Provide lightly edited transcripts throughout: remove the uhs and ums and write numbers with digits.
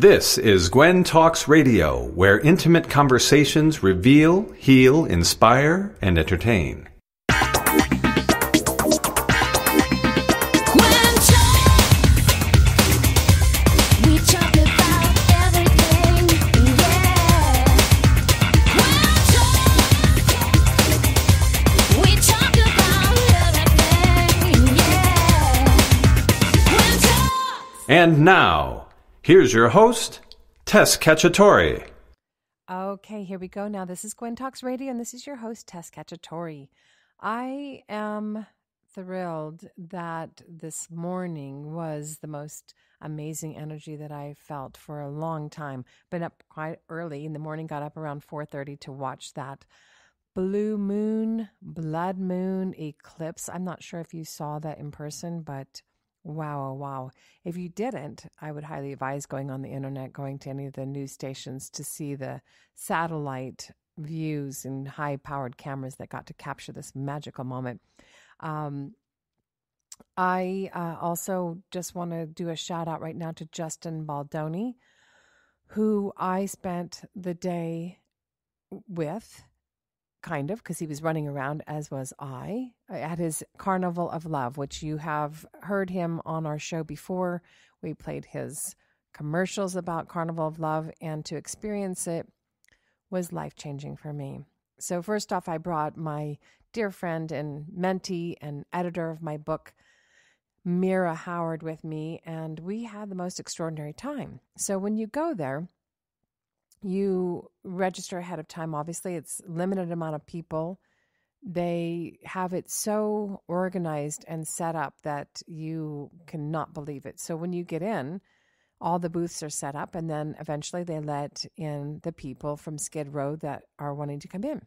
This is Gwen Talks Radio, where intimate conversations reveal, heal, inspire, and entertain. And now, here's your host, Tess Cacciatore. Okay, here we go. Now, this is Gwen Talks Radio, and this is your host, Tess Cacciatore. I am thrilled that this morning was the most amazing energy that I felt for a long time. Been up quite early in the morning, got up around 4:30 to watch that blue moon, blood moon eclipse. I'm not sure if you saw that in person, but wow, oh, wow. If you didn't, I would highly advise going on the internet, going to any of the news stations to see the satellite views and high-powered cameras that got to capture this magical moment. I also just want to do a shout-out right now to Justin Baldoni, who I spent the day with, kind of, because he was running around, as was I, at his Carnival of Love, which you have heard him on our show before. We played his commercials about Carnival of Love, and to experience it was life-changing for me. So first off, I brought my dear friend and mentee and editor of my book, Mira Howard, with me, and we had the most extraordinary time. So when you go there, you register ahead of time. Obviously, it's limited amount of people. They have it so organized and set up that you cannot believe it. So when you get in, all the booths are set up, and then eventually they let in the people from Skid Row that are wanting to come in.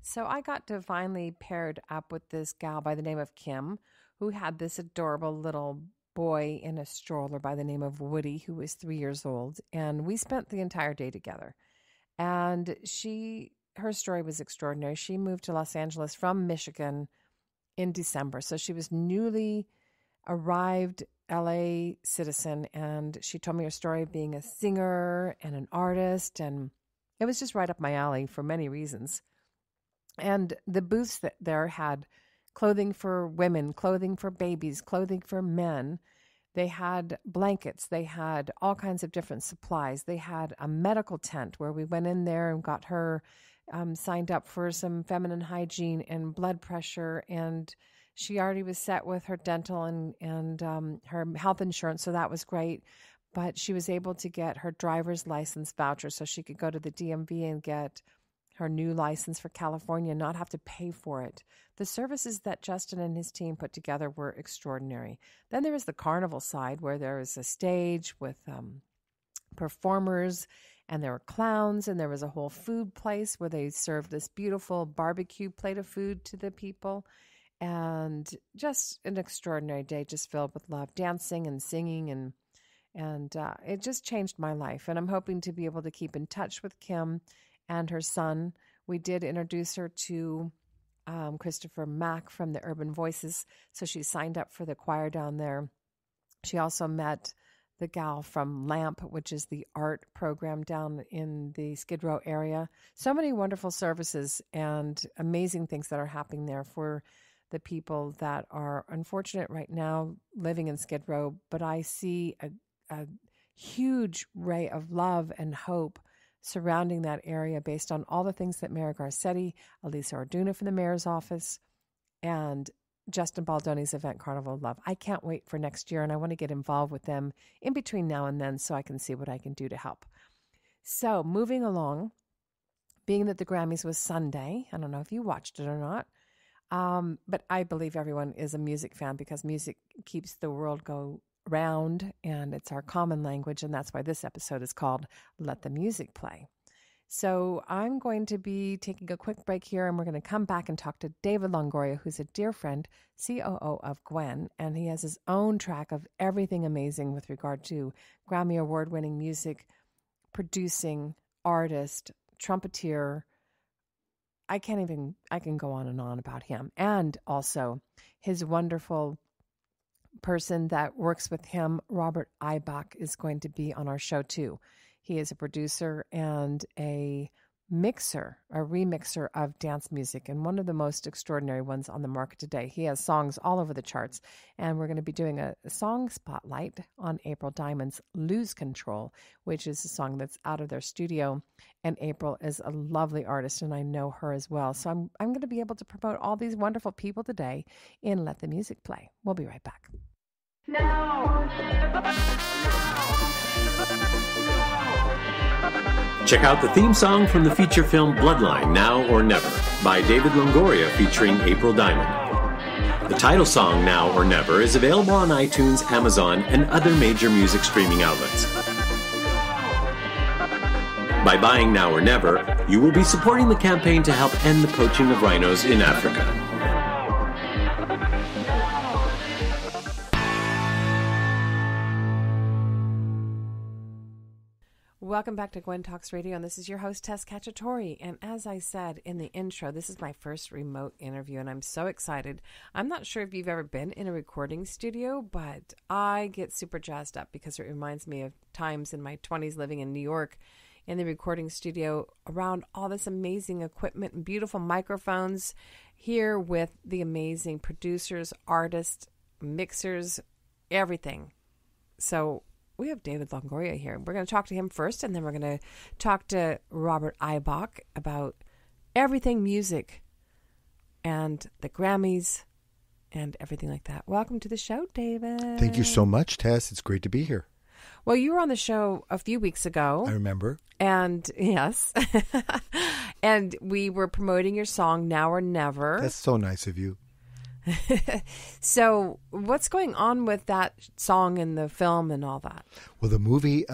So I got to finally paired up with this gal by the name of Kim, who had this adorable little boy in a stroller by the name of Woody, who was 3 years old. And we spent the entire day together. And her story was extraordinary. She moved to Los Angeles from Michigan in December. So she was newly arrived LA citizen. And she told me her story of being a singer and an artist. And it was just right up my alley for many reasons. And the booths that there had clothing for women, clothing for babies, clothing for men. They had blankets. They had all kinds of different supplies. They had a medical tent where we went in there and got her signed up for some feminine hygiene and blood pressure. And she already was set with her dental and her health insurance, so that was great. But she was able to get her driver's license voucher so she could go to the DMV and get her new license for California and not have to pay for it. The services that Justin and his team put together were extraordinary. Then there was the carnival side where there was a stage with performers, and there were clowns, and there was a whole food place where they served this beautiful barbecue plate of food to the people. And just an extraordinary day, just filled with love, dancing and singing, and it just changed my life. And I'm hoping to be able to keep in touch with Kim and her son. We did introduce her to Christopher Mack from the Urban Voices, so she signed up for the choir down there. She also met the gal from LAMP, which is the art program down in the Skid Row area. So many wonderful services and amazing things that are happening there for the people that are unfortunate right now living in Skid Row. But I see a huge ray of love and hope surrounding that area based on all the things that Mayor Garcetti, Elisa Orduna from the mayor's office, and Justin Baldoni's event, Carnival of Love. I can't wait for next year, and I want to get involved with them in between now and then so I can see what I can do to help. So moving along, being that the Grammys was Sunday, I don't know if you watched it or not, but I believe everyone is a music fan because music keeps the world go round, and it's our common language, and that's why this episode is called Let the Music Play. So I'm going to be taking a quick break here, and we're going to come back and talk to David Longoria, who's a dear friend, COO of Gwen, and he has his own track of everything amazing with regard to Grammy Award Winning music, producing, artist, trumpeter. I can go on and on about him, and also his wonderful person that works with him, Robert Eibach, is going to be on our show too. He is a producer and a remixer of dance music, and one of the most extraordinary ones on the market today. He has songs all over the charts, and we're going to be doing a song spotlight on April Diamond's Lose Control, which is a song that's out of their studio, and April is a lovely artist, and I know her as well. So I'm going to be able to promote all these wonderful people today in Let the Music Play. We'll be right back. Check out the theme song from the feature film Bloodline, Now or Never, by David Longoria featuring April Diamond. The title song, Now or Never, is available on iTunes, Amazon, and other major music streaming outlets. By buying Now or Never, you will be supporting the campaign to help end the poaching of rhinos in Africa. Welcome back to Gwen Talks Radio, and this is your host, Tess Cacciatore. And as I said in the intro, this is my first remote interview, and I'm so excited. I'm not sure if you've ever been in a recording studio, but I get super jazzed up because it reminds me of times in my 20s living in New York in the recording studio around all this amazing equipment and beautiful microphones here with the amazing producers, artists, mixers, everything. So we have David Longoria here. We're going to talk to him first, and then we're going to talk to Robert Eibach about everything music and the Grammys and everything like that. Welcome to the show, David. Thank you so much, Tess. It's great to be here. Well, you were on the show a few weeks ago. I remember. And yes. And we were promoting your song, Now or Never. That's so nice of you. So what's going on with that song and the film and all that? Well, the movie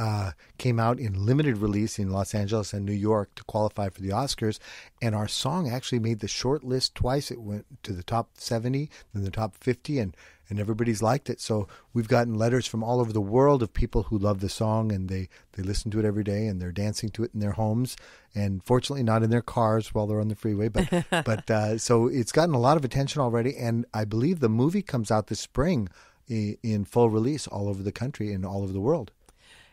came out in limited release in Los Angeles and New York to qualify for the Oscars, and our song actually made the short list twice. It went to the top 70, then the top 50, and everybody's liked it. So we've gotten letters from all over the world of people who love the song, and they listen to it every day, and they're dancing to it in their homes, and fortunately not in their cars while they're on the freeway. But so it's gotten a lot of attention already, and I believe the movie comes out this spring in full release all over the country and all over the world.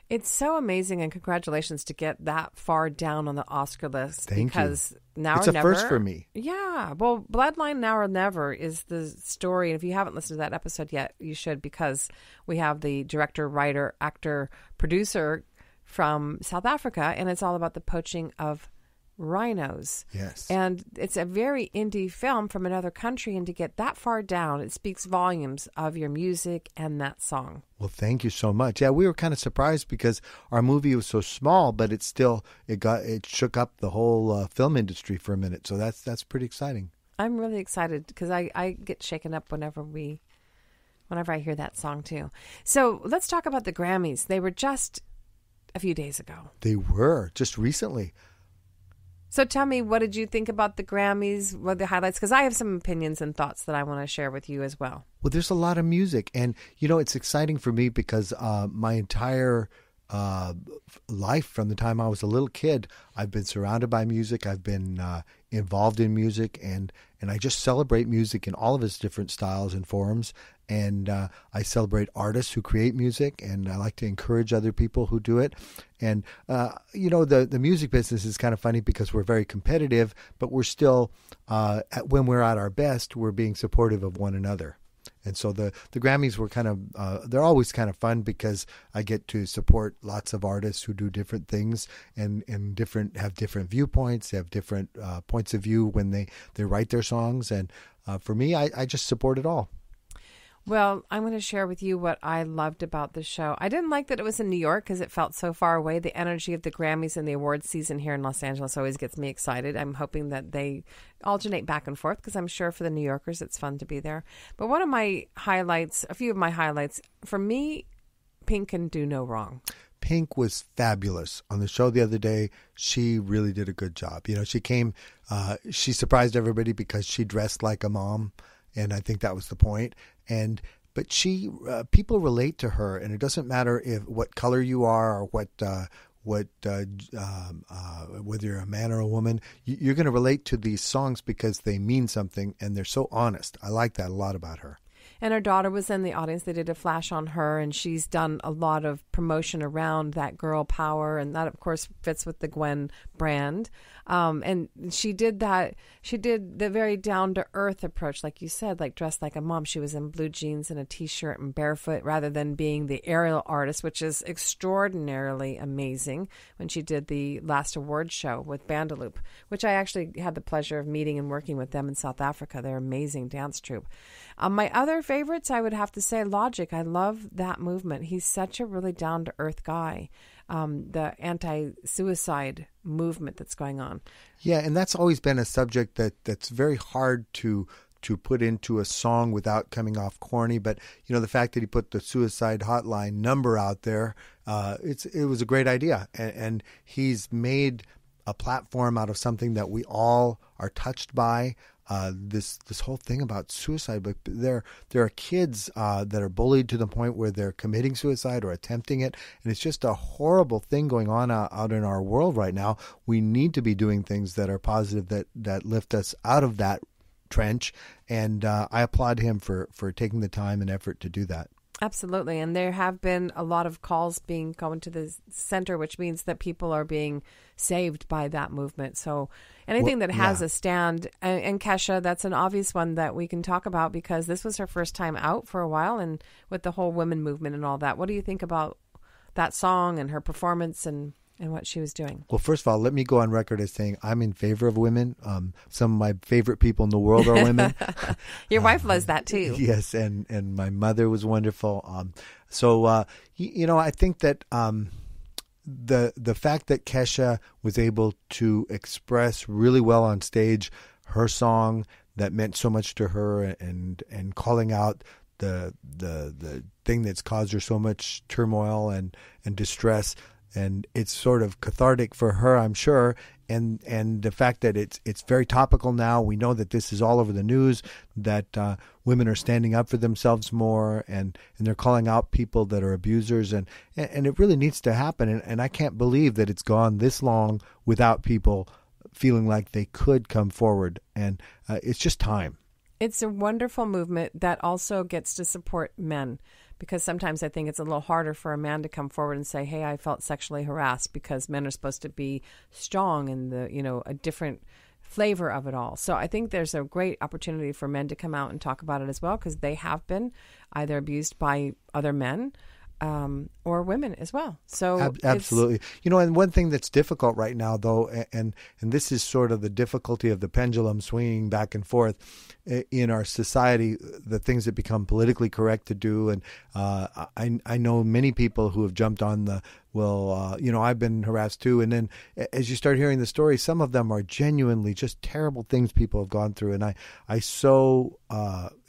It's so amazing, and congratulations to get that far down on the Oscar list. Thank because you. Now it's or a Never, first for me. Yeah. Well, Bloodline Now or Never is the story. And if you haven't listened to that episode yet, you should, because we have the director, writer, actor, producer from South Africa, and it's all about the poaching of rhinos. Yes. And it's a very indie film from another country, and to get that far down, it speaks volumes of your music and that song. Well, thank you so much. Yeah, we were kind of surprised because our movie was so small, but it shook up the whole film industry for a minute. So that's pretty exciting. I'm really excited because I get shaken up whenever I hear that song too. So let's talk about the Grammys. They were just a few days ago. They were just recently. So tell me, what did you think about the Grammys? What are the highlights? Because I have some opinions and thoughts that I want to share with you as well. Well, there's a lot of music. And, it's exciting for me because my entire life from the time I was a little kid, I've been surrounded by music. I've been involved in music. And I just celebrate music in all of its different styles and forms. And I celebrate artists who create music, and I like to encourage other people who do it. And, the music business is kind of funny because we're very competitive, but we're still, when we're at our best, we're being supportive of one another. And so the Grammys were kind of, they're always kind of fun because I get to support lots of artists who do different things and have different viewpoints, have different points of view when they write their songs. And for me, I just support it all. Well, I'm going to share with you what I loved about the show. I didn't like that it was in New York because it felt so far away. The energy of the Grammys and the awards season here in Los Angeles always gets me excited. I'm hoping that they alternate back and forth because I'm sure for the New Yorkers it's fun to be there. But one of my highlights, a few of my highlights, for me, Pink can do no wrong. Pink was fabulous on the show the other day. She really did a good job. She came, she surprised everybody because she dressed like a mom. And I think that was the point. But she, people relate to her, and it doesn't matter what color you are or whether you're a man or a woman. You're going to relate to these songs because they mean something, and they're so honest. I like that a lot about her. And her daughter was in the audience. They did a flash on her, and she's done a lot of promotion around that girl power, and that, of course, fits with the Gwen brand. And she did that. She did the very down-to-earth approach, like you said, like dressed like a mom. She was in blue jeans and a T-shirt and barefoot, rather than being the aerial artist, which is extraordinarily amazing, when she did the last award show with Bandaloop, which I actually had the pleasure of meeting and working with them in South Africa. They're an amazing dance troupe. My other favorites, I would have to say Logic. I love that movement. He's such a really down-to-earth guy. The anti-suicide movement that's going on. Yeah, and that's always been a subject that's very hard to put into a song without coming off corny. But, the fact that he put the suicide hotline number out there, it was a great idea. And he's made a platform out of something that we all are touched by. This whole thing about suicide, but there are kids that are bullied to the point where they're committing suicide or attempting it, and it's just a horrible thing going on out in our world right now. We need to be doing things that are positive, that lift us out of that trench, and I applaud him for taking the time and effort to do that. Absolutely. And there have been a lot of calls going to the center, which means that people are being saved by that movement. So anything that has a stand, and Kesha, that's an obvious one that we can talk about, because this was her first time out for a while, and with the whole women movement and all that. What do you think about that song and her performance and what she was doing? Well, first of all, let me go on record as saying I'm in favor of women. Some of my favorite people in the world are women. Your wife loves that too. Yes, and my mother was wonderful. I think that the fact that Kesha was able to express really well on stage her song that meant so much to her, and calling out the thing that's caused her so much turmoil and distress. And it's sort of cathartic for her, I'm sure. And the fact that it's very topical now. We know that this is all over the news, that women are standing up for themselves more, and they're calling out people that are abusers. And it really needs to happen. And I can't believe that it's gone this long without people feeling like they could come forward. And it's just time. It's a wonderful movement that also gets to support men. Because sometimes I think it's a little harder for a man to come forward and say, hey, I felt sexually harassed, because men are supposed to be strong and a different flavor of it all. So I think there's a great opportunity for men to come out and talk about it as well, because they have been either abused by other men or women as well. So absolutely. And one thing that's difficult right now, though, and this is sort of the difficulty of the pendulum swinging back and forth in our society, the things that become politically correct to do. And I know many people who have jumped on I've been harassed too. And then as you start hearing the stories, some of them are genuinely just terrible things people have gone through. And I so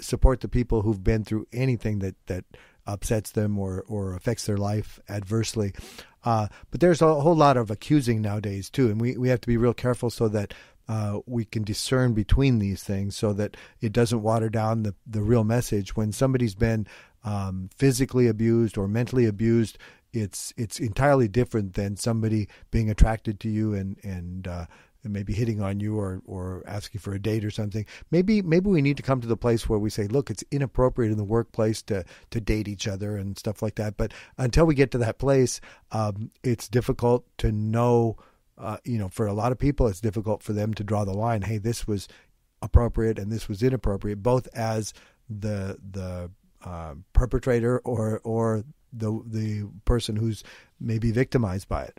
support the people who've been through anything that upsets them or affects their life adversely. But there's a whole lot of accusing nowadays too. And we have to be real careful so that we can discern between these things, so that it doesn't water down the real message. When somebody's been physically abused or mentally abused, it's entirely different than somebody being attracted to you and maybe hitting on you or asking for a date or something. Maybe we need to come to the place where we say, look, it's inappropriate in the workplace to date each other and stuff like that. But until we get to that place, it's difficult to know. For a lot of people, it's difficult for them to draw the line. Hey, this was appropriate and this was inappropriate, both as the perpetrator or the person who's maybe victimized by it.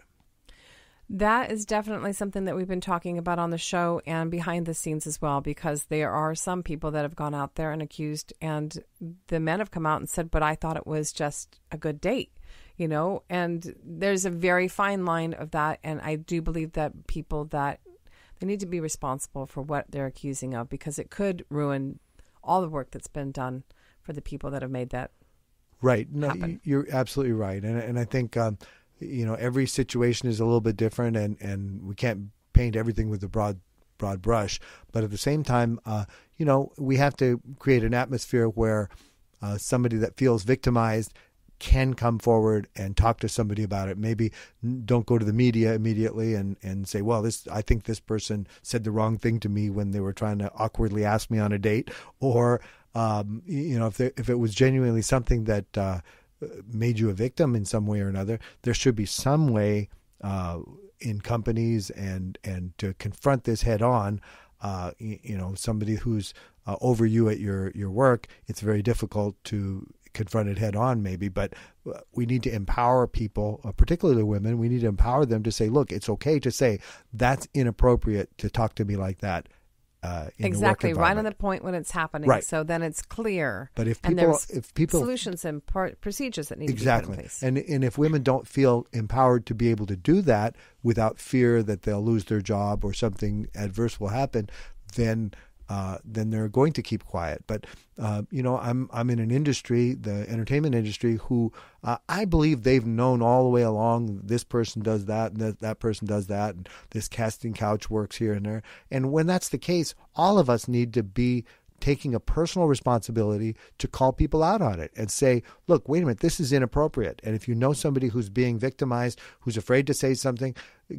That is definitely something that we've been talking about on the show and behind the scenes as well, because there are some people that have gone out there and accused, and the men have come out and said, but I thought it was just a good date, and there's a very fine line of that. And I do believe that people that they need to be responsible for what they're accusing of, because it could ruin all the work that's been done for the people that have made that right. No, happen. You're absolutely right. And I think, every situation is a little bit different, and we can't paint everything with a broad brush. But at the same time, we have to create an atmosphere where somebody that feels victimized can come forward and talk to somebody about it. Maybe don't go to the media immediately and say, well, I think this person said the wrong thing to me when they were trying to awkwardly ask me on a date, or if it was genuinely something that made you a victim in some way or another, there should be some way in companies and to confront this head on. Somebody who's over you at your work, it's very difficult to confront it head on maybe, but we need to empower people, particularly women. We need to empower them to say, look, it's okay to say that's inappropriate to talk to me like that. Exactly, right on the point when it's happening. Right. So then it's clear. But if people solutions and procedures that need exactly. to be put in place. And if women don't feel empowered to be able to do that without fear that they'll lose their job or something adverse will happen, then they're going to keep quiet. But I'm in an industry, the entertainment industry, who I believe they've known all the way along. This person does that, and that person does that, and this casting couch works here and there. And when that's the case, all of us need to be taking a personal responsibility to call people out on it and say, look, wait a minute, this is inappropriate. And if you know somebody who's being victimized, who's afraid to say something,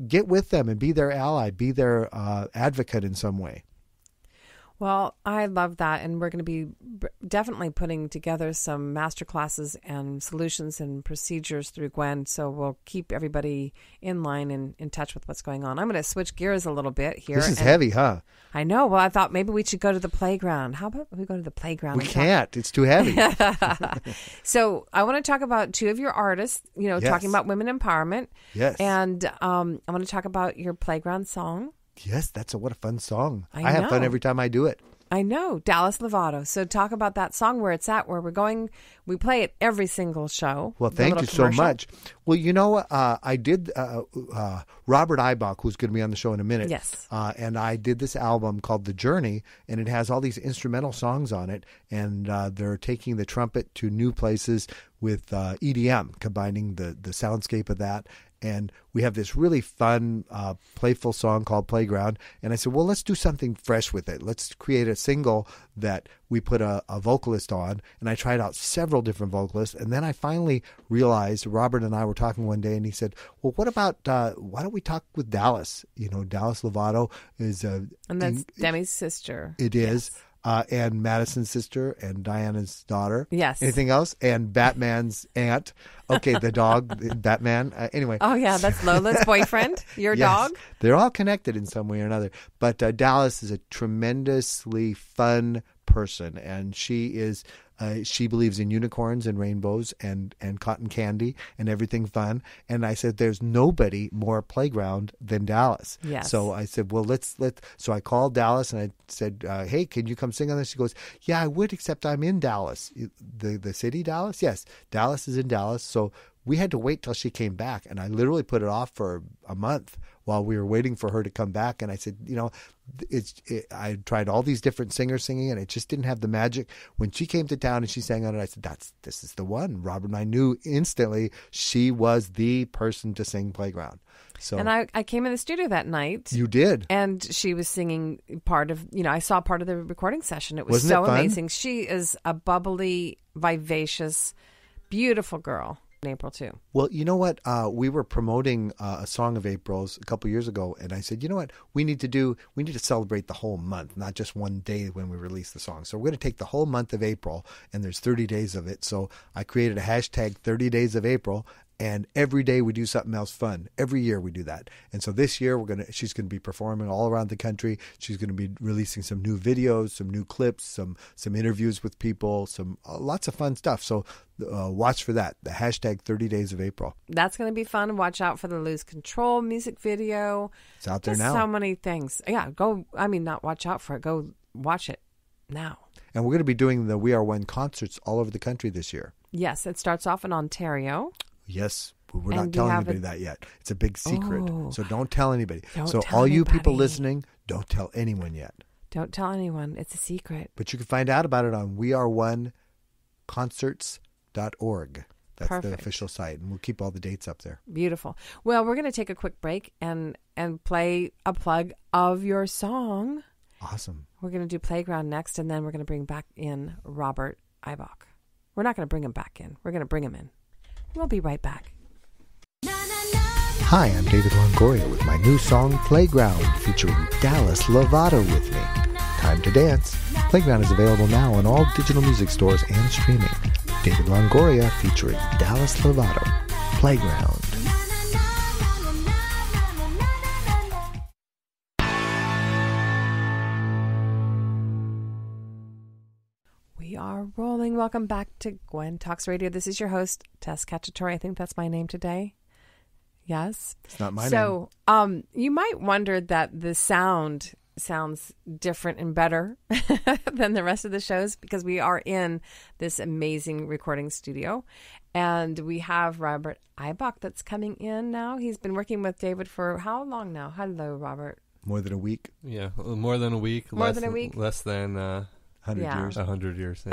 get with them and be their ally, be their advocate in some way. Well, I love that, and we're going to be definitely putting together some master classes and solutions and procedures through Gwen, so we'll keep everybody in line and in touch with what's going on. I'm going to switch gears a little bit here. This is heavy, huh? I know. Well, I thought maybe we should go to the playground. How about we go to the playground? We can't. It's too heavy. So I want to talk about two of your artists, yes. Talking about women empowerment. Yes. And I want to talk about your playground song. Yes, what a fun song. I have fun every time I do it. I know, Dallas Lovato. So talk about that song, where it's at, where we're going. We play it every single show. Well, thank you so much. Well, I did Robert Eibach, who's going to be on the show in a minute. Yes. And I did this album called The Journey, and it has all these instrumental songs on it, and they're taking the trumpet to new places with EDM, combining the soundscape of that. And we have this really fun, playful song called Playground. And I said, well, let's do something fresh with it. Let's create a single that we put a vocalist on. And I tried out several different vocalists. And then I finally realized, Robert and I were talking one day, and he said, well, what about, why don't we talk with Dallas? Dallas Lovato is and that's Demi's sister. It is. Yes. And Madison's sister and Diana's daughter. Yes. Anything else? And Batman's aunt. Okay, the dog, Batman. Anyway. Oh, yeah, that's Lola's boyfriend, your yes, dog. They're all connected in some way or another. But Dallas is a tremendously fun person, and she believes in unicorns and rainbows and cotton candy and everything fun. And I said, there's nobody more playground than Dallas. Yes. So I said, well, so I called Dallas and I said, hey, can you come sing on this? She goes, yeah, I would, except I'm in Dallas. The city Dallas? Yes, Dallas is in Dallas. So we had to wait till she came back. And I literally put it off for a month while we were waiting for her to come back. And I said, I tried all these different singers singing, and it just didn't have the magic. When she came to town and she sang on it, I said, this is the one. Robert and I knew instantly she was the person to sing Playground. So, and I came in the studio that night. You did. And she was singing part of, I saw part of the recording session. It was Wasn't so it fun? Amazing. She is a bubbly, vivacious, beautiful girl. In April too. Well, you know what? We were promoting a song of April's a couple years ago, and I said, you know what? We need to celebrate the whole month, not just one day when we release the song. So we're going to take the whole month of April, and there's 30 days of it. So I created a hashtag 30 Days of April. And every day we do something else fun. Every year we do that. And so this year she's going to be performing all around the country. She's going to be releasing some new videos, some new clips, some interviews with people, some lots of fun stuff. So watch for that. The hashtag 30 Days of April. That's going to be fun. Watch out for the Lose Control music video. It's out there Just now. So many things. Yeah, not watch out for it. Go watch it now. And we're going to be doing the We Are One concerts all over the country this year. Yes, it starts off in Ontario. Yes, but we're not telling anybody that yet. It's a big secret. Oh. So don't tell anybody. Don't tell all you anybody. people listening, don't tell anyone yet. Don't tell anyone. It's a secret. But you can find out about it on weareoneconcerts.org. That's Perfect. the official site, and we'll keep all the dates up there. Beautiful. Well, we're going to take a quick break and play a plug of your song. Awesome. We're going to do Playground next, and then we're going to bring back in Robert Eibach. We're not going to bring him back in. We're going to bring him in. We'll be right back. Hi, I'm David Longoria with my new song, Playground, featuring Dallas Lovato with me. Time to dance. Playground is available now on all digital music stores and streaming. David Longoria featuring Dallas Lovato. Playground. We are rolling. Welcome back to Gwen Talks Radio. This is your host, Tess Cacciatore. I think that's my name today. Yes. It's not my name. So you might wonder that the sound sounds different and better than the rest of the shows because we are in this amazing recording studio. And we have Robert Eibach that's coming in now. He's been working with David for how long now? Hello, Robert. More than a week. Yeah, more than a week. More than a week? Less than 100 years. 100 years.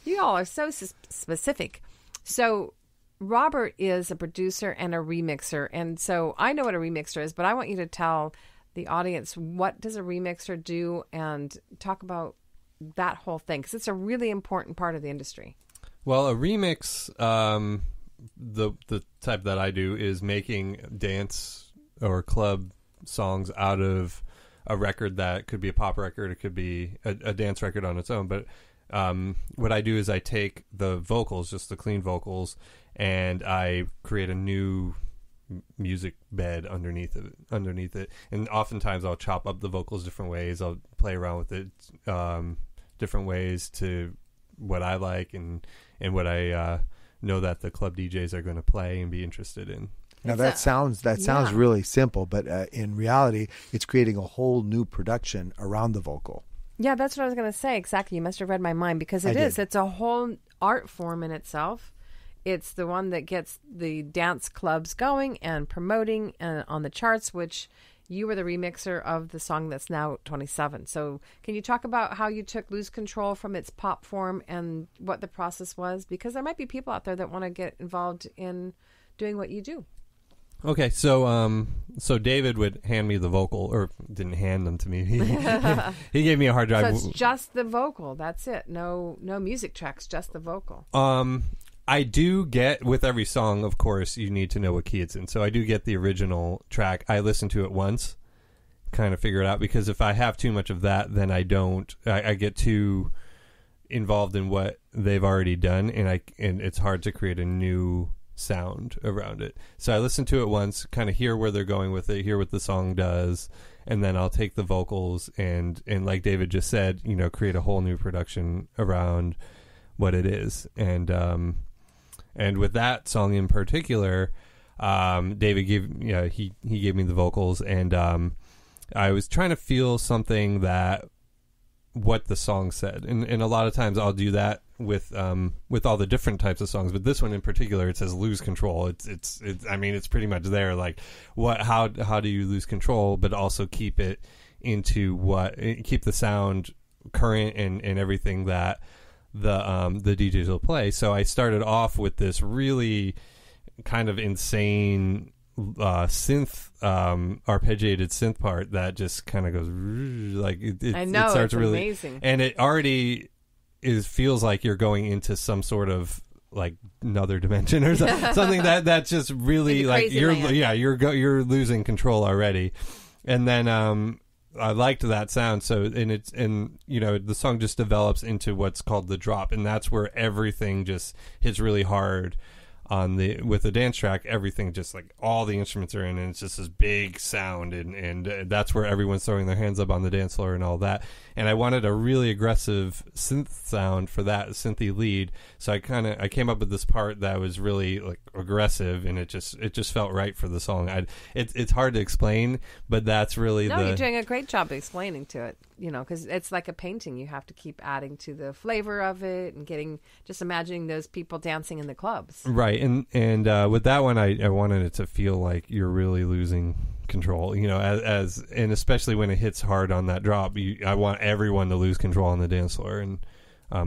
You all are so specific. So Robert is a producer and a remixer. And so I know what a remixer is, but I want you to tell the audience, what does a remixer do, and talk about that whole thing, because it's a really important part of the industry. Well, a remix, the type that I do is making dance or club songs out of a record that could be a pop record, it could be a dance record on its own. But what I do is I take the vocals, just the clean vocals, and I create a new music bed underneath it, and oftentimes I'll chop up the vocals different ways. I'll play around with it different ways to what I like and what I know that the club DJs are going to play and be interested in. Now that sounds really simple, but in reality, it's creating a whole new production around the vocal. Yeah, that's what I was going to say. Exactly. You must have read my mind, because it is. It's a whole art form in itself. It's the one that gets the dance clubs going and promoting on the charts, which you were the remixer of the song that's now 27. So can you talk about how you took Lose Control from its pop form and what the process was? Because there might be people out there that want to get involved in doing what you do. Okay, so David would hand me the vocal, or didn't hand them to me. He gave me a hard drive. So it's just the vocal. That's it. No music tracks, just the vocal. I do get, with every song, of course, you need to know what key it's in. So I do get the original track. I listen to it once, kind of figure it out, because if I have too much of that, then I get too involved in what they've already done, and it's hard to create a new sound around it. So I listen to it once, kind of hear where they're going with it, hear what the song does, and then I'll take the vocals and like David just said, create a whole new production around what it is. And with that song in particular, David gave me the vocals, and I was trying to feel something that what the song said, and a lot of times I'll do that with all the different types of songs, but this one in particular, it says lose control. It's pretty much there, like how do you lose control, but also keep it keep the sound current and everything that the DJs will play. So I started off with this really kind of insane synth arpeggiated synth part that just kind of goes like it starts it's really amazing, and it already feels like you're going into some sort of like another dimension or something that's just really like you're losing control already. And then I liked that sound, so the song just develops into what's called the drop, and that's where everything just hits really hard with the dance track. Everything just like all the instruments are in, and it's just this big sound, and that's where everyone's throwing their hands up on the dance floor and all that. And I wanted a really aggressive synth sound for that synthy lead, so I came up with this part that was really like aggressive, and it just felt right for the song. It's hard to explain, but that's really you're doing a great job explaining to it, because it's like a painting. You have to keep adding to the flavor of it and just imagining those people dancing in the clubs, right? And with that one, I wanted it to feel like you're really losing control, and especially when it hits hard on that drop, I want everyone to lose control on the dance floor. And I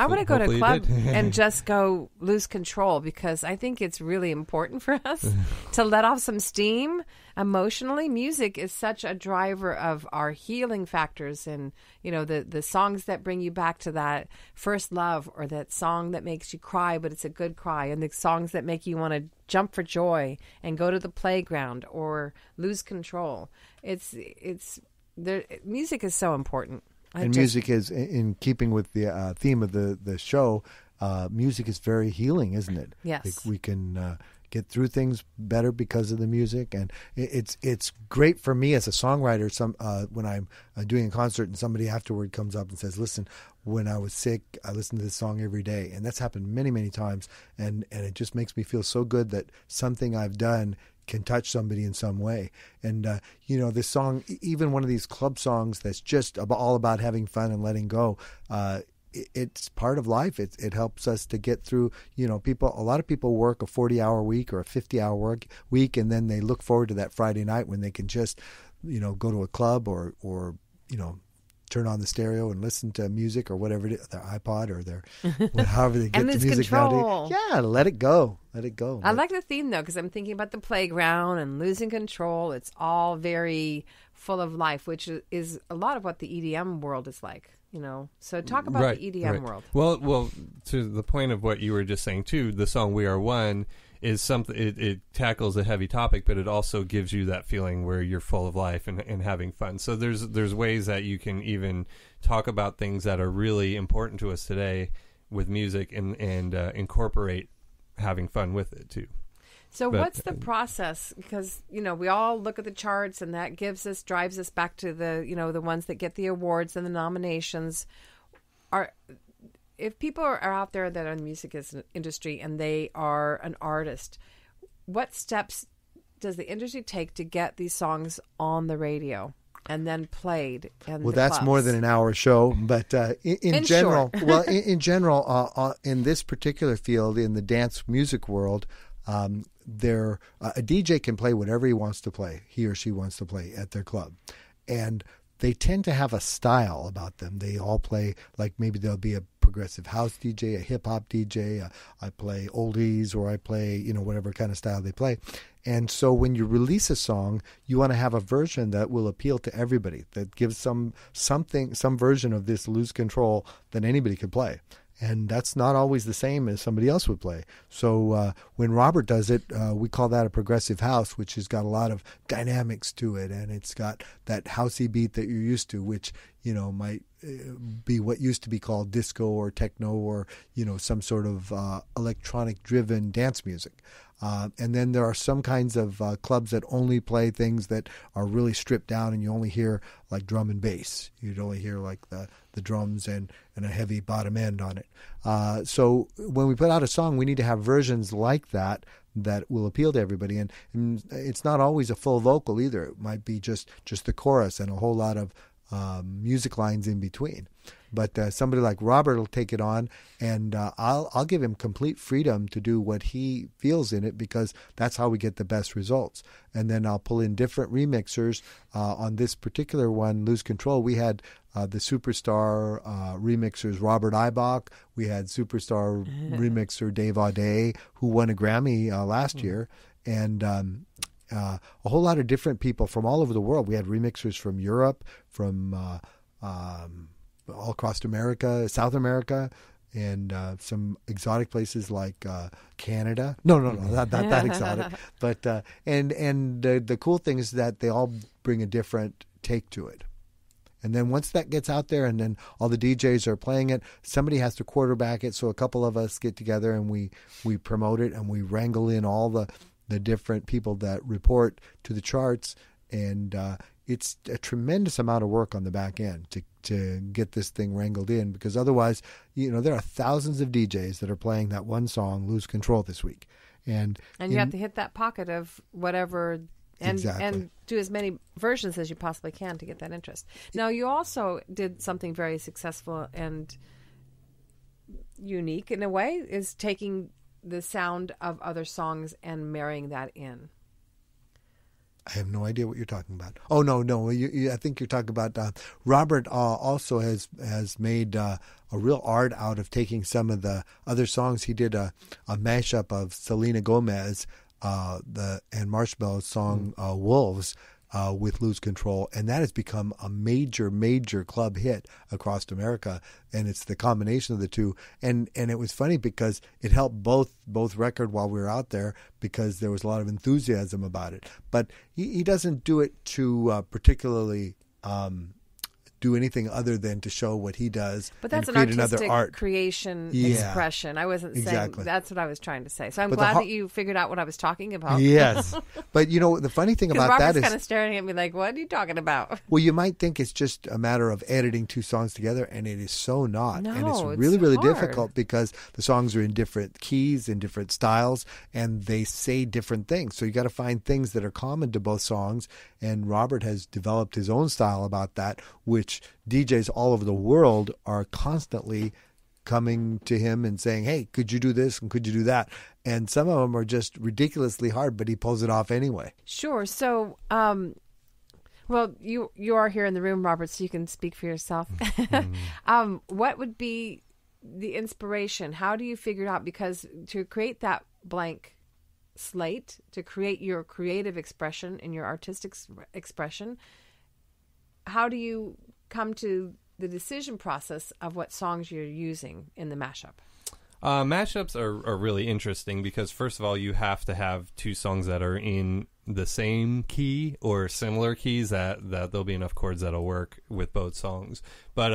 want to go to a club and just go lose control, because I think it's really important for us to let off some steam emotionally. Music is such a driver of our healing factors, and the songs that bring you back to that first love, or that song that makes you cry but it's a good cry, and the songs that make you want to jump for joy and go to the playground or lose control. Music is so important. Music is, in keeping with the theme of the show, music is very healing, isn't it? Yes. Like we can get through things better because of the music, and it's great for me as a songwriter. When I'm doing a concert and somebody afterward comes up and says, "Listen, when I was sick, I listened to this song every day," and that's happened many, many times, and it just makes me feel so good that something I've done can touch somebody in some way. And this song, even one of these club songs that's just all about having fun and letting go, it's part of life. It helps us to get through. A lot of people work a 40-hour week or a 50-hour week, and then they look forward to that Friday night when they can just go to a club or turn on the stereo and listen to music or whatever it is, their iPod or their however they get the music nowadays. Yeah, let it go. Let it go. I like the theme, though, because I'm thinking about the playground and losing control. It's all very full of life, which is a lot of what the EDM world is like. So talk about the EDM world. Well, to the point of what you were just saying too, the song "We Are One" is something. It tackles a heavy topic, but it also gives you that feeling where you're full of life and having fun. So there's ways that you can even talk about things that are really important to us today with music and incorporate having fun with it too. So what's the process? Because, we all look at the charts and that drives us back to the ones that get the awards and the nominations. If people are out there that are in the music industry and they are an artist, what steps does the industry take to get these songs on the radio and then played in the that's clubs? More than an hour show, but in general, in general, in this particular field, in the dance music world, a DJ can play whatever he or she wants to play at their club, and they tend to have a style about them. They all play, like maybe there'll be a progressive house DJ, a hip hop DJ, I play oldies, or I play whatever kind of style they play. And so when you release a song, you want to have a version that will appeal to everybody, that gives some version of this Lose Control that anybody could play. And that's not always the same as somebody else would play. So when Robert does it, we call that a progressive house, which has got a lot of dynamics to it. And it's got that housey beat that you're used to, which, might be what used to be called disco or techno or, some sort of electronic-driven dance music. And then there are some kinds of clubs that only play things that are really stripped down, and you only hear like drum and bass. You'd only hear like the drums and a heavy bottom end on it. So when we put out a song, we need to have versions like that will appeal to everybody. And it's not always a full vocal either. It might be just the chorus and a whole lot of music lines in between. But somebody like Robert will take it on, and I'll give him complete freedom to do what he feels in it, because that's how we get the best results. And then I'll pull in different remixers. On this particular one, Lose Control, we had the superstar remixers Robert Eibach. We had superstar remixer Dave Audet, who won a Grammy last year. And a whole lot of different people from all over the world. We had remixers from Europe, from all across America, South America, and some exotic places like Canada. No, not that exotic. But and the cool thing is that they all bring a different take to it. And then once that gets out there, and then all the DJs are playing it, somebody has to quarterback it. So a couple of us get together and we promote it, and we wrangle in all the different people that report to the charts. And it's a tremendous amount of work on the back end to get this thing wrangled in, because otherwise, there are thousands of DJs that are playing that one song, Lose Control, this week. And you have to hit that pocket of whatever and do as many versions as you possibly can to get that interest. Now, you also did something very successful and unique in a way, is taking the sound of other songs and marrying that in. I have no idea what you're talking about. Oh, no. I think you're talking about Robert also has made a real art out of taking some of the other songs. He did a mashup of Selena Gomez and Marshmallow's song Wolves with Lose Control, and that has become a major club hit across America. And it's the combination of the two. And it was funny because it helped both record while we were out there, because there was a lot of enthusiasm about it. But he doesn't do it to particularly do anything other than to show what he does. But that's and an create artistic another art creation Yeah. expression. I wasn't Exactly. saying that's what I was trying to say. So I'm But the glad har- that you figured out what I was talking about. Yes. But the funny thing Because about Robert's that is, kind of staring at me like, what are you talking about? well, you might think it's just a matter of editing two songs together, and it is so not. And No, it's it's really, really hard. difficult because the songs are in different keys and different styles, and they say different things. So you got to find things that are common to both songs, and Robert has developed his own style about that, which DJs all over the world are constantly coming to him and saying, hey, could you do this and could you do that? And some of them are just ridiculously hard, but he pulls it off anyway. Sure. So, well, you are here in the room, Robert, so you can speak for yourself. What would be the inspiration? How do you figure it out? Because to create that blank slate, to create your creative expression and your artistic expression, how do you come to the decision process of what songs you're using in the mashup? Mashups are really interesting because, first of all, you have to have two songs that are in the same key or similar keys that there'll be enough chords that'll work with both songs. But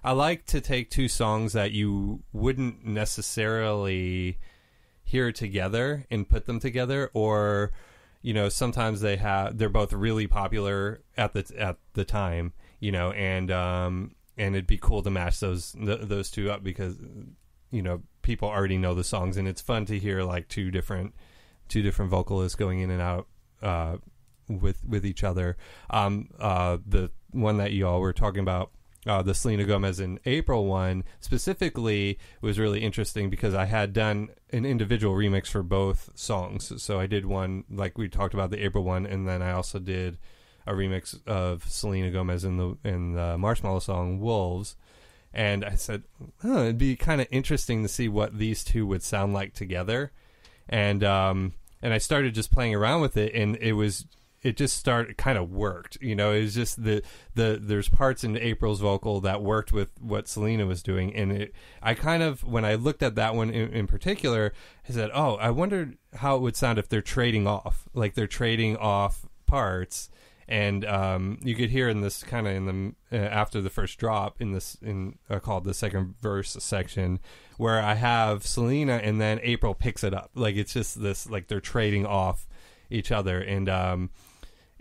I like to take two songs that you wouldn't necessarily hear together and put them together, or sometimes they're both really popular at the time, and it'd be cool to match those two up because people already know the songs, and it's fun to hear like two different vocalists going in and out with each other. The one that you all were talking about, the Selena Gomez and April one specifically, was really interesting because I had done an individual remix for both songs. So I did one like we talked about, the April one, and then I also did a remix of Selena Gomez in the Marshmallow song Wolves. And I said, it'd be kind of interesting to see what these two would sound like together. And I started just playing around with it, and it just started kind of worked. It was just there's parts in April's vocal that worked with what Selena was doing. And I kind of, when I looked at that one in particular, I said, I wondered how it would sound if they're trading off parts. And you could hear in this kind of in the after the first drop in called the second verse section, where I have Selena and then April picks it up. Like it's just this, like they're trading off each other, and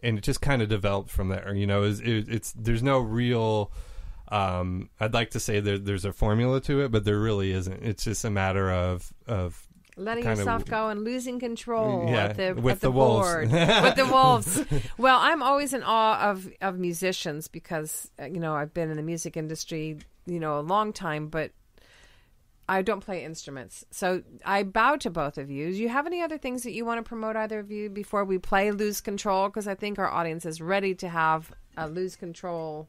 it just kind of developed from there. It's there's no real. I'd like to say there's a formula to it, but there really isn't. It's just a matter of letting yourself go and losing control at the wolves. board with the wolves. Well, I'm always in awe of musicians because I've been in the music industry a long time, but I don't play instruments. So I bow to both of you. Do you have any other things that you want to promote, either of you, before we play Lose Control? Because I think our audience is ready to have a lose control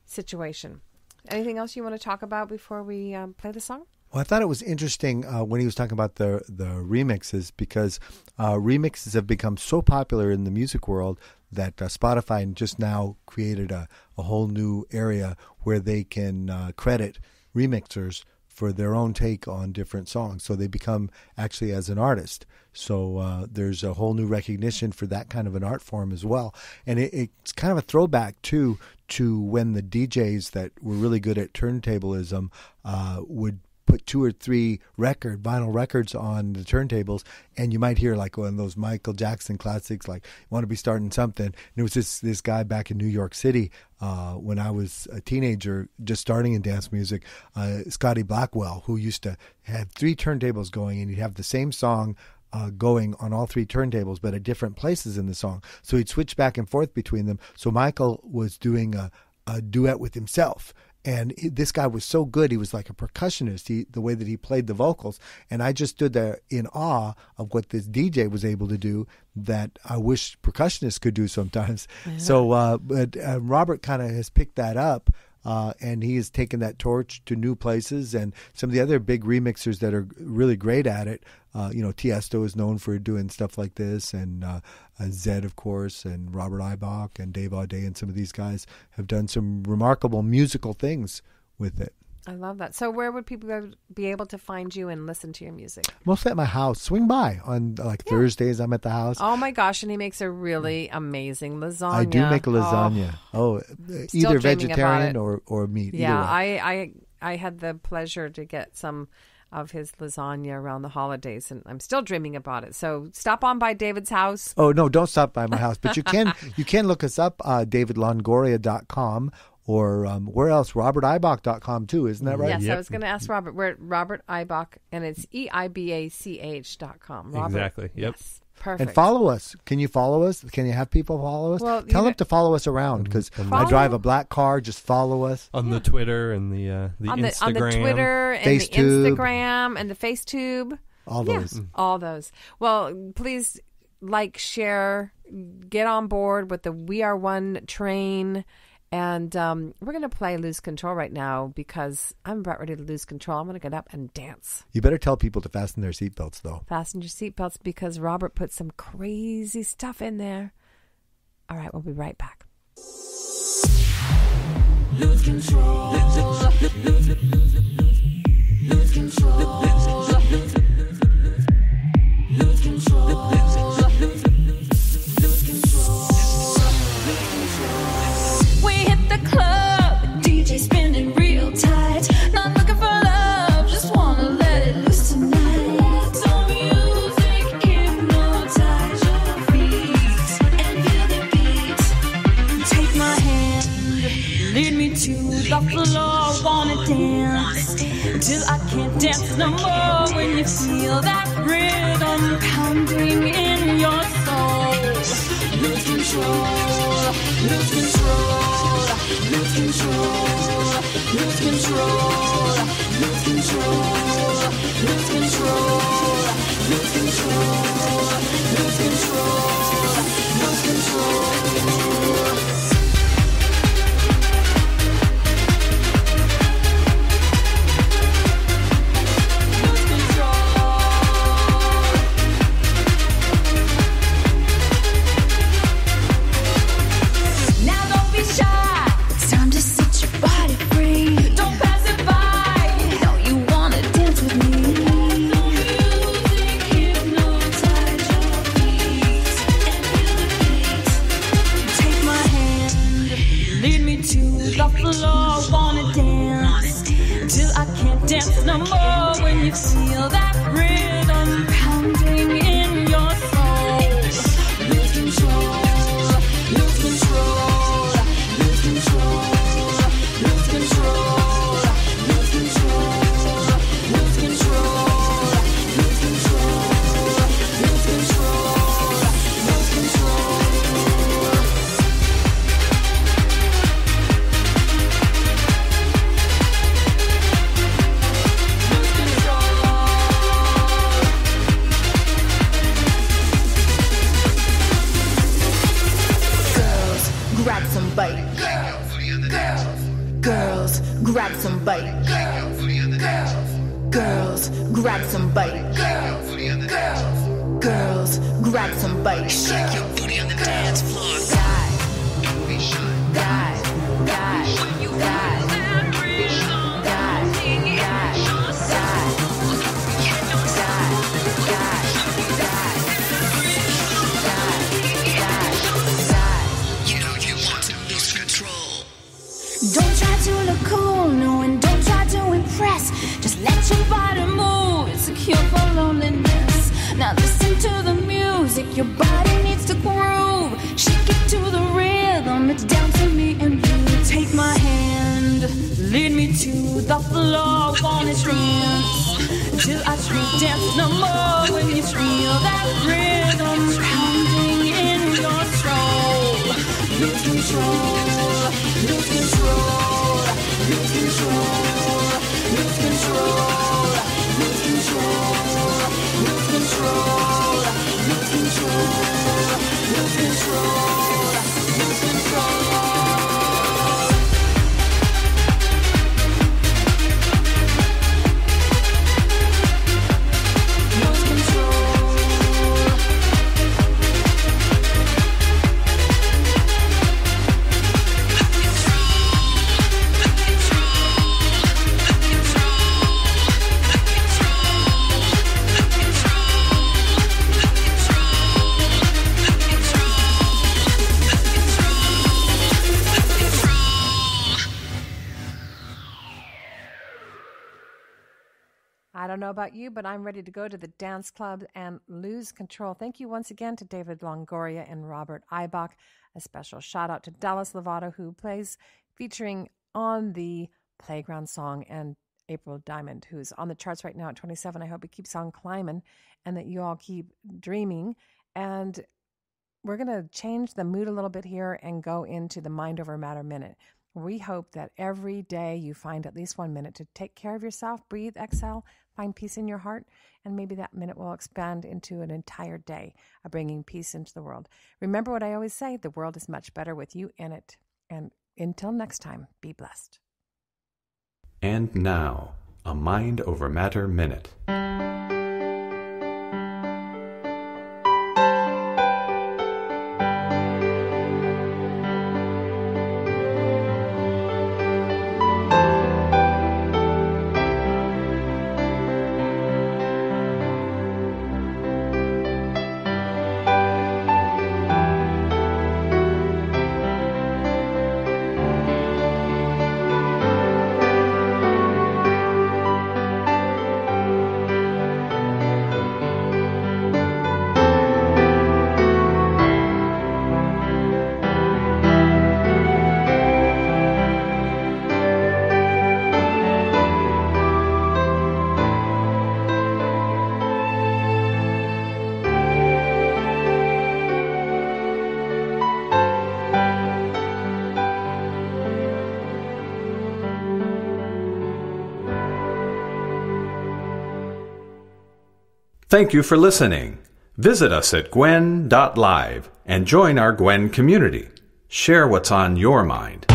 situation. Anything else you want to talk about before we play the song? Well, I thought it was interesting when he was talking about the remixes, because remixes have become so popular in the music world that Spotify just now created a whole new area where they can credit remixers for their own take on different songs. So they become actually as an artist. So there's a whole new recognition for that kind of an art form as well. And it's kind of a throwback, too, to when the DJs that were really good at turntablism would put 2 or 3 vinyl records on the turntables, and you might hear like one of those Michael Jackson classics, like "Want to Be Starting Something." And it was this guy back in New York City when I was a teenager, just starting in dance music, Scotty Blackwell, who used to have 3 turntables going, and he'd have the same song going on all 3 turntables, but at different places in the song. So he'd switch back and forth between them. So Michael was doing a duet with himself. And this guy was so good. He was like a percussionist, the way that he played the vocals. And I just stood there in awe of what this DJ was able to do that I wish percussionists could do sometimes. Yeah. So, but Robert kind of has picked that up. And he has taken that torch to new places, and some of the other big remixers that are really great at it. Tiesto is known for doing stuff like this, and Zed, of course, and Robert Eibach and Dave Audet, and some of these guys have done some remarkable musical things with it. I love that. So where would people be able to find you and listen to your music? Mostly at my house. Swing by on Thursdays. I'm at the house. Oh my gosh! And he makes a really amazing lasagna. I do make a lasagna. Either vegetarian or meat. Yeah, either way. I had the pleasure to get some of his lasagna around the holidays, and I'm still dreaming about it. So stop on by David's house. Oh no, don't stop by my house, but you can look us up, davidlongoria.com. Or where else? RobertEibach.com too, isn't that right? Yes, I was going to ask Robert. We're at Robert Eibach, and it's EIBACH.com. Robert. Exactly. Yep. Yes, perfect. And follow us. Can you follow us? Can you have people follow us? Well, Tell them to follow us around because I drive a black car. Just follow us on the Twitter and the Instagram, on the Twitter and FaceTube. The Instagram and the FaceTube. All those. All those. Well, please share, get on board with the We Are One train. And we're going to play Lose Control right now because I'm about ready to lose control. I'm going to get up and dance. You better tell people to fasten their seatbelts, though. Fasten your seatbelts because Robert put some crazy stuff in there. All right, we'll be right back. Lose control. Lose control. Lose control. Club, DJ spinning real tight. Not looking for love, just wanna let it loose tonight. So music, hypnotize your feet and feel the beat. Take my hand, lead me to the floor. Wanna dance till I can't dance no more. When you feel that rhythm pounding in your soul, lose control, lose control. Lose control, lose control, lose control, lose control, lose control, lose control, lose control. Dance no more when you feel that rhythm pounding in your soul. Lose control, lose control, lose control, lose control, lose control, lose control, lose control, lose control, lose control. Grab some bite. Girls, grab some bite. Girls, grab some bite. Girls, grab some bite. Shake your booty on the dance floor. Don't try to look cool, no, and don't try to impress. Just let your body move, it's a cure for loneliness. Now listen to the music, your body needs to groove. Shake it to the rhythm, it's down to me and you. Take my hand, lead me to the floor. Wanna dance till I can't dance no more. When you feel that rhythm pounding in your soul, lose control, lose control, lose control, lose control, lose control, lose control, lose control, lose control, lose control. don't know about you, but I'm ready to go to the dance club and lose control. Thank you once again to David Longoria and Robert Eibach. A special shout out to Dallas Lovato, who plays featuring on the Playground song, and April Diamond, who's on the charts right now at 27. I hope it keeps on climbing and that you all keep dreaming. And we're going to change the mood a little bit here and go into the Mind Over Matter Minute. We hope that every day you find at least 1 minute to take care of yourself, breathe, exhale, find peace in your heart, and maybe that minute will expand into an entire day of bringing peace into the world. Remember what I always say, the world is much better with you in it. And until next time, be blessed. And now, a Mind Over Matter Minute. Thank you for listening. Visit us at gwen.live and join our Gwen community. Share what's on your mind.